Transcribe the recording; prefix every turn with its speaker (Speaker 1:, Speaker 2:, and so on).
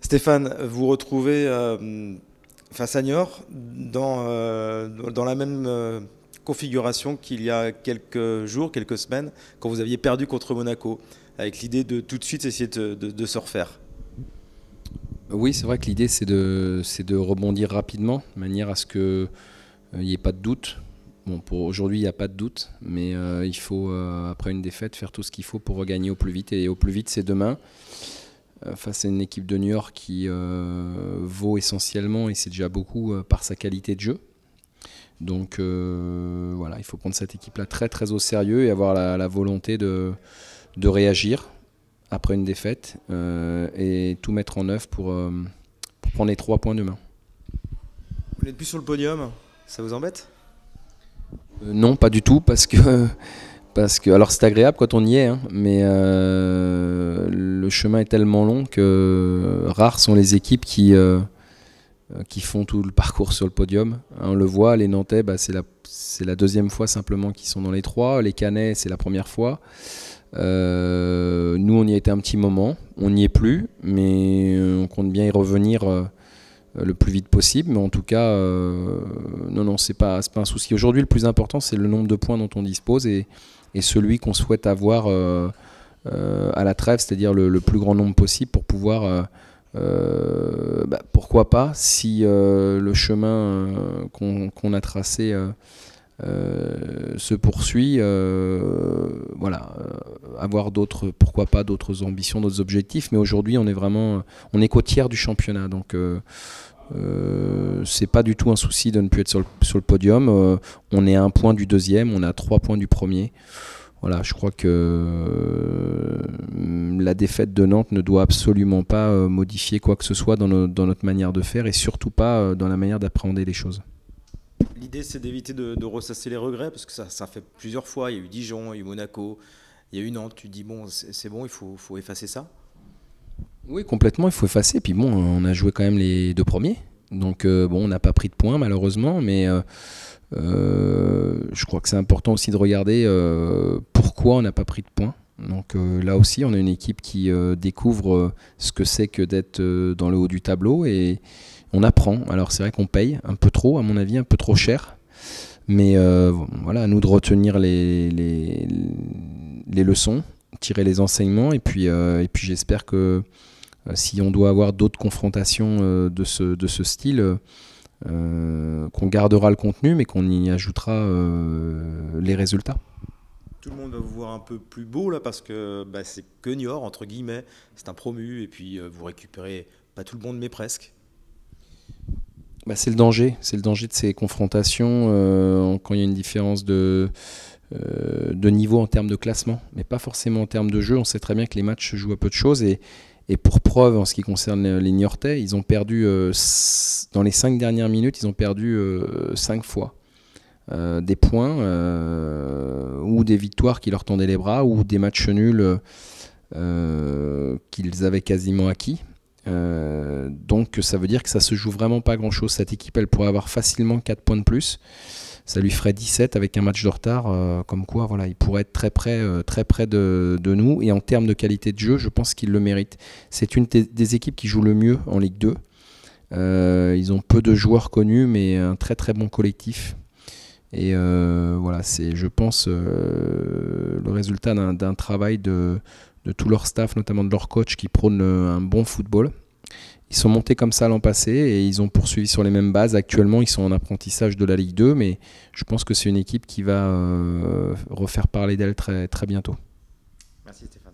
Speaker 1: Stéphane, vous retrouvez face à Niort dans la même configuration qu'il y a quelques jours, quelques semaines, quand vous aviez perdu contre Monaco, avec l'idée de tout de suite essayer de se refaire.
Speaker 2: Oui, c'est vrai que l'idée c'est de rebondir rapidement, de manière à ce qu'il n'y ait pas de doute. Bon, pour aujourd'hui, il n'y a pas de doute, mais il faut, après une défaite, faire tout ce qu'il faut pour regagner au plus vite. Et au plus vite, c'est demain, face à une équipe de New York qui vaut essentiellement, et c'est déjà beaucoup, par sa qualité de jeu. Donc voilà, il faut prendre cette équipe-là très très au sérieux et avoir la volonté de réagir après une défaite et tout mettre en œuvre pour prendre les 3 points demain.
Speaker 1: Vous n'êtes plus sur le podium, ça vous embête ?
Speaker 2: Non, pas du tout, parce que alors c'est agréable quand on y est, hein, mais le chemin est tellement long que rares sont les équipes qui font tout le parcours sur le podium. On le voit, les Nantais, c'est la deuxième fois simplement qu'ils sont dans les 3. Les Canets, c'est la première fois. Nous, on y a été un petit moment. On n'y est plus, mais on compte bien y revenir le plus vite possible. Mais en tout cas, non, c'est pas un souci. Aujourd'hui, le plus important, c'est le nombre de points dont on dispose et celui qu'on souhaite avoir à la trêve, c'est-à-dire le plus grand nombre possible pour pouvoir... pourquoi pas, si le chemin qu'on a tracé se poursuit, avoir d'autres, pourquoi pas d'autres ambitions, d'autres objectifs. Mais aujourd'hui, on est qu'au tiers du championnat, donc c'est pas du tout un souci de ne plus être sur le podium. On est à 1 point du deuxième, on est à 3 points du premier. Voilà, je crois que la défaite de Nantes ne doit absolument pas modifier quoi que ce soit dans notre manière de faire et surtout pas dans la manière d'appréhender les choses.
Speaker 1: L'idée, c'est d'éviter de ressasser les regrets, parce que ça fait plusieurs fois. Il y a eu Dijon, il y a eu Monaco, il y a eu Nantes. Tu te dis, bon, c'est bon, il faut effacer ça.
Speaker 2: Oui, complètement, il faut effacer. Puis bon, on a joué quand même les 2 premiers. Donc bon, on n'a pas pris de points malheureusement, mais je crois que c'est important aussi de regarder pourquoi on n'a pas pris de points. Donc là aussi, on a une équipe qui découvre ce que c'est que d'être dans le haut du tableau et on apprend. Alors c'est vrai qu'on paye un peu trop, à mon avis, un peu trop cher. Mais voilà, à nous de retenir les leçons, tirer les enseignements et puis j'espère que si on doit avoir d'autres confrontations de ce style, qu'on gardera le contenu mais qu'on y ajoutera les résultats.
Speaker 1: Tout le monde va vous voir un peu plus beau là, parce que c'est que Niort, entre guillemets, c'est un promu, et puis vous récupérez pas tout le monde mais presque.
Speaker 2: C'est le danger de ces confrontations quand il y a une différence de niveau en termes de classement, mais pas forcément en termes de jeu. On sait très bien que les matchs se jouent à peu de choses et pour preuve, en ce qui concerne les Niortais, ils ont perdu, dans les 5 dernières minutes, ils ont perdu 5 fois. Des points ou des victoires qui leur tendaient les bras ou des matchs nuls qu'ils avaient quasiment acquis. Donc ça veut dire que ça se joue vraiment pas grand chose. Cette équipe, elle pourrait avoir facilement 4 points de plus, ça lui ferait 17 avec un match de retard, comme quoi voilà, il pourrait être très près de nous, et en termes de qualité de jeu, je pense qu'il le mérite. C'est une des équipes qui joue le mieux en Ligue 2. Ils ont peu de joueurs connus mais un très très bon collectif, et voilà, c'est, je pense, le résultat d'un travail de tout leur staff, notamment de leur coach qui prône un bon football. Ils sont montés comme ça l'an passé et ils ont poursuivi sur les mêmes bases. Actuellement, ils sont en apprentissage de la Ligue 2, mais je pense que c'est une équipe qui va refaire parler d'elle très, très bientôt.
Speaker 1: Merci Stéphane.